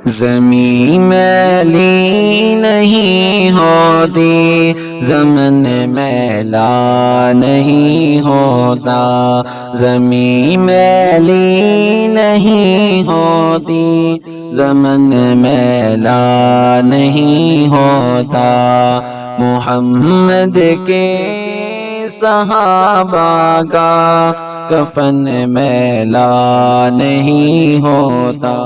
زمین میلی نہیں ہوتی، زمن میلا نہیں ہوتا، زمین میلی نہیں ہوتی، زمن میلا نہیں ہوتا، محمد کے صحابہ کا کفن میلا نہیں ہوتا۔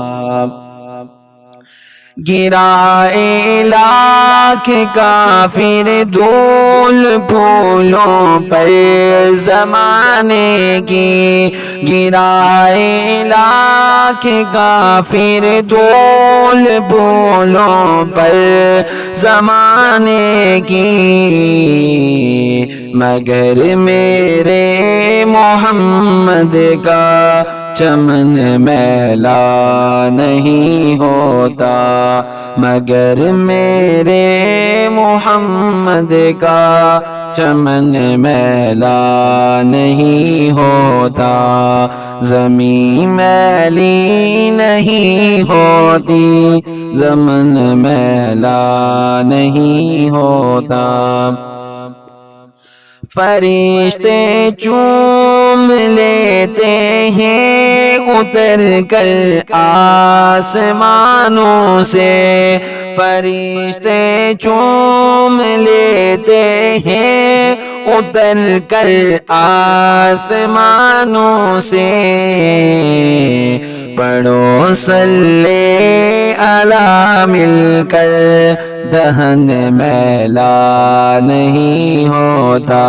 گرائے لاکھ کافر دھول پھولوں پر زمانے کی، گرائے لاکھ کافر دھول پھولوں پر زمانے کی، مگر میرے محمد کا چمن میلا نہیں ہوتا، مگر میرے محمد کا چمن میلا نہیں ہوتا، زمین میلی نہیں ہوتی، زمن میلا نہیں ہوتا۔ فرشتے چوم لیتے ہیں اتر کر آسمانوں سے، فرشتے چوم لیتے ہیں اتر کر آسمانوں سے، پڑھو صلی علی مل کر دہن میلا نہیں ہوتا،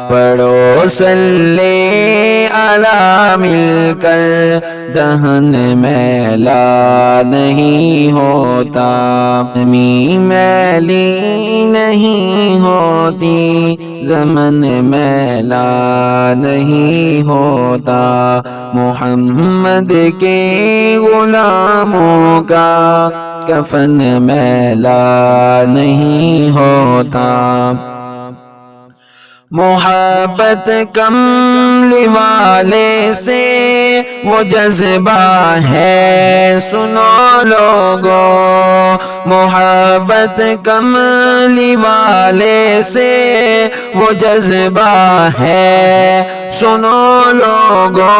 پڑھو صلی علی مل کر دہن میلا نہیں ہوتا، زمین میلی نہیں ہوتی، زمن میلا نہیں ہوتا، محمد کے غلاموں کا کفن میلا نہیں ہوتا۔ محبت کملی والے سے وہ جذبہ ہے سنو لوگو، محبت کملی والے سے وہ جذبہ ہے سنو لوگو،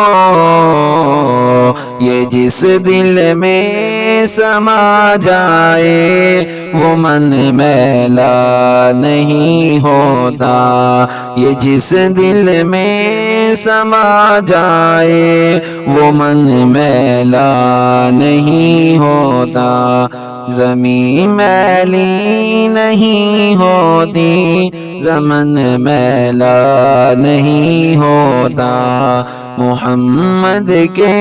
یہ جس دل میں سما جائے وہ من میلا نہیں ہوتا، یہ جس دل میں سما جائے وہ من میلا نہیں ہوتا، زمین میلی نہیں ہوتی، زمن میلا نہیں ہوتا، محمد کے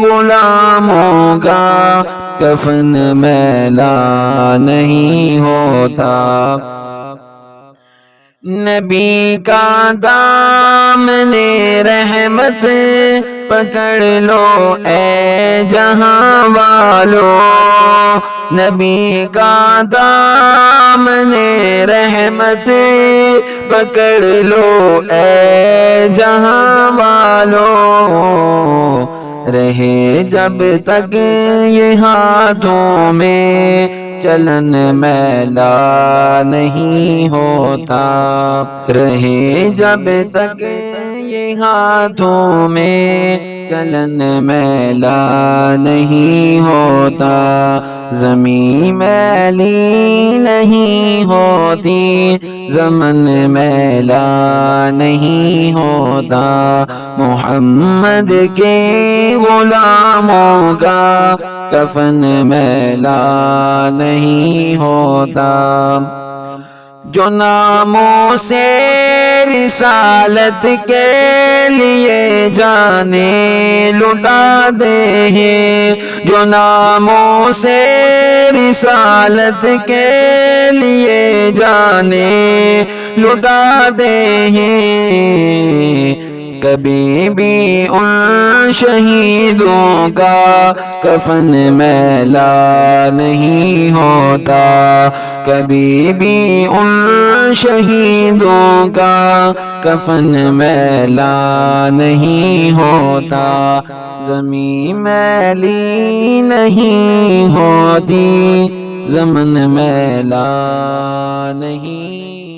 غلاموں کا کفن میلا نہیں ہوتا۔ نبی کا دامن رحمت پکڑ لو اے جہاں والو، نبی کا دامن رحمت پکڑ لو اے جہاں والو، رہے جب تک یہ ہاتھوں میں چلن میلا نہیں ہوتا، رہے جب تک یہ ہاتھوں میں چلن میلا نہیں ہوتا، زمین میلی نہیں ہوتی، زمن میلا نہیں ہوتا، محمد کے غلاموں کا کفن میلا نہیں ہوتا، جو ناموں سے رسالت کے لیے جانے لٹا دے ہیں، جو ناموں سے رسالت کے لیے جانے لٹا دے ہیں، کبھی بھی ان شہیدوں کا کفن میلا نہیں ہوتا، کبھی بھی ان شہیدوں کا کفن میلا نہیں ہوتا، زمین میلی نہیں ہوتی، زمن میلا نہیں